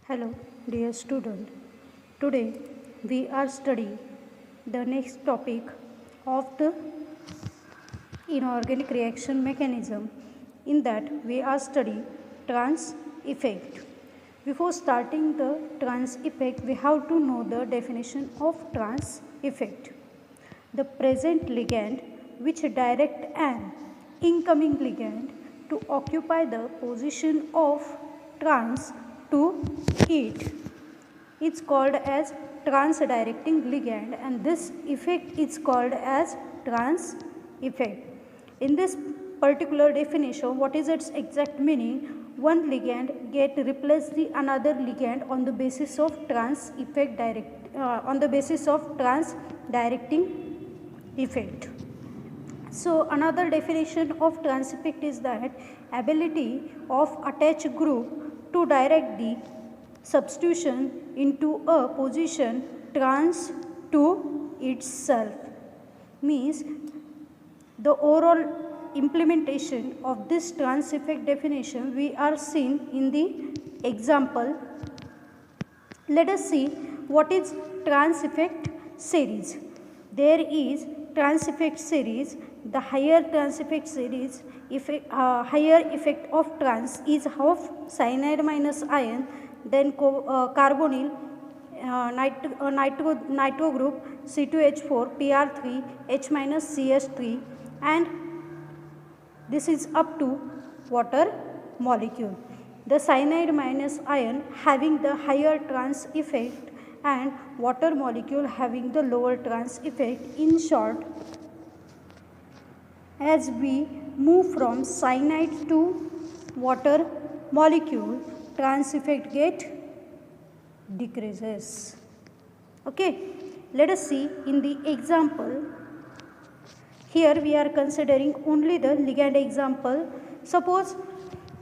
Hello, dear student. Today we are studying the next topic of the inorganic reaction mechanism. In that we are studying trans effect. Before starting the trans effect, we have to know the definition of trans effect. The present ligand which direct an incoming ligand to occupy the position of trans to it is called as trans-directing ligand, and this effect is called as trans effect. In this particular definition, what is its exact meaning? One ligand get replace the another ligand on the basis of trans effect on the basis of trans directing effect. So another definition of trans effect is that ability of attached group to direct the substitution into a position trans to itself. Means the overall implementation of this trans effect definition we are seeing in the example. Let us see what is trans effect series. There is trans effect series. The higher trans effect series higher effect of trans is of cyanide minus ion, then carbonyl nitro group C2H4 Pr3 H minus CH3, and this is up to water molecule. The cyanide minus ion having the higher trans effect and water molecule having the lower trans effect. In short, as we move from cyanide to water molecule, trans effect get decreases. Okay, let us see in the example. Here we are considering only the ligand example. Suppose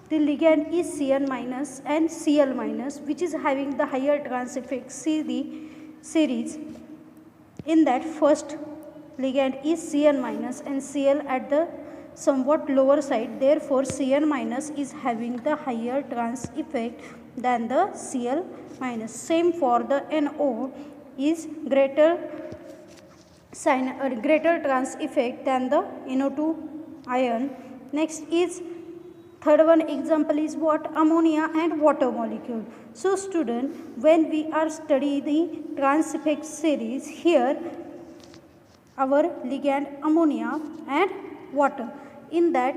the ligand is Cn minus and Cl minus, which is having the higher trans effect. See the series. In that first ligand is Cn minus and Cl at the somewhat lower side. Therefore, Cn minus is having the higher trans effect than the Cl minus. Same for the NO is greater trans effect than the NO2 ion. Next is third one example is what? Ammonia and water molecule. So student, when we are studying the trans effect series, here our ligand ammonia and water. In that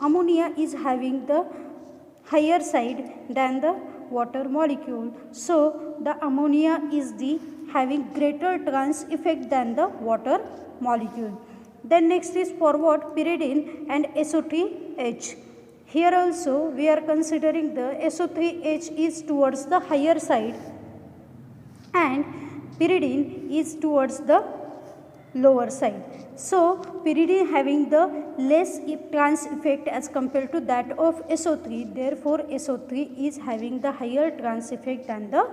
ammonia is having the higher side than the water molecule. So the ammonia is the having greater trans effect than the water molecule. Then next is for what? Pyridine and SO3H. Here also we are considering the SO3H is towards the higher side and pyridine is towards the lower side. So pyridine having the less trans effect as compared to that of SO3. Therefore SO3 is having the higher trans effect than the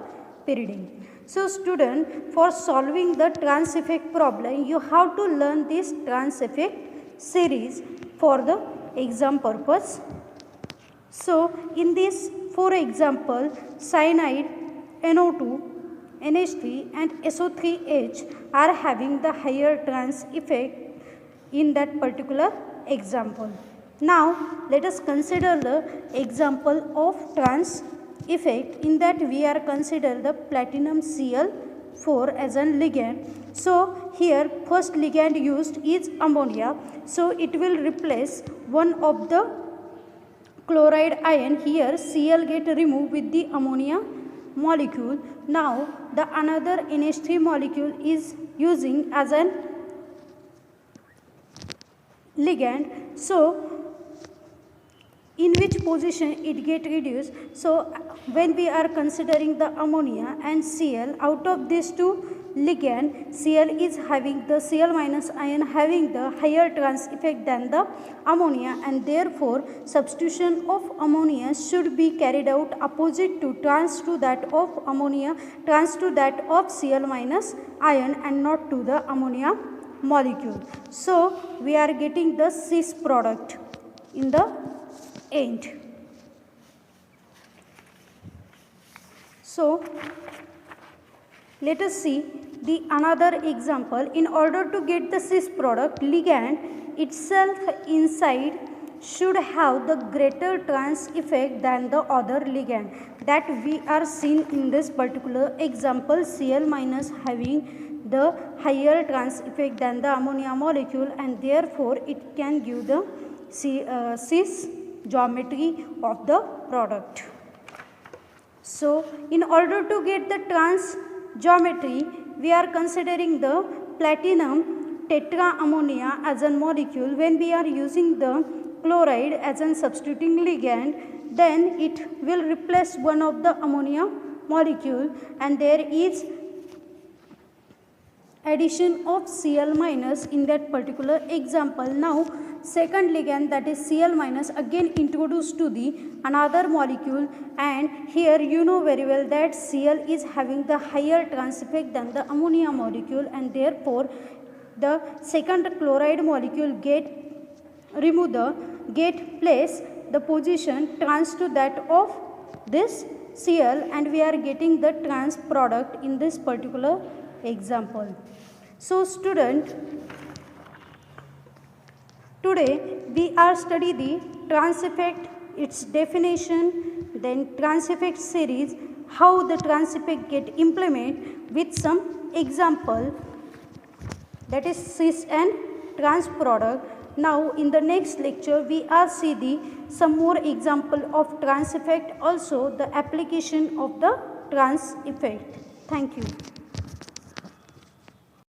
pyridine. So student, for solving the trans effect problem, you have to learn this trans effect series for the exam purpose. So in this, for example, cyanide, NO2, NH3 and SO3H are having the higher trans effect in that particular example. Now let us consider the example of trans effect. In that we are consider the platinum Cl4 as a ligand. So here first ligand used is ammonia. So it will replace one of the chloride ion. Here Cl get removed with the ammonia molecule. Now the another NH3 molecule is using as an ligand. So in which position it get reduced? So when we are considering the ammonia and Cl, out of these two ligand, Cl is having the Cl minus ion having the higher trans effect than the ammonia, and therefore substitution of ammonia should be carried out opposite to trans to that of ammonia, trans to that of Cl minus ion, and not to the ammonia molecule. So we are getting the cis product in the end. So let us see the another example. In order to get the cis product, ligand itself inside should have the greater trans effect than the other ligand, that we are seen in this particular example. Cl minus having the higher trans effect than the ammonia molecule, and therefore it can give the cis geometry of the product. So in order to get the trans geometry, we are considering the platinum tetraammonia as a molecule. When we are using the chloride as a substituting ligand, then it will replace one of the ammonia molecule, and there is addition of Cl minus in that particular example. Now second ligand, that is Cl minus, again introduced to the another molecule, and here you know very well that Cl is having the higher trans effect than the ammonia molecule, and therefore the second chloride molecule get place the position trans to that of this Cl, and we are getting the trans product in this particular example. So student, today we are study the trans effect, its definition, then trans effect series, how the trans effect get implemented with some example, that is cis and trans product. Now in the next lecture we are see the some more example of trans effect, also the application of the trans effect. Thank you.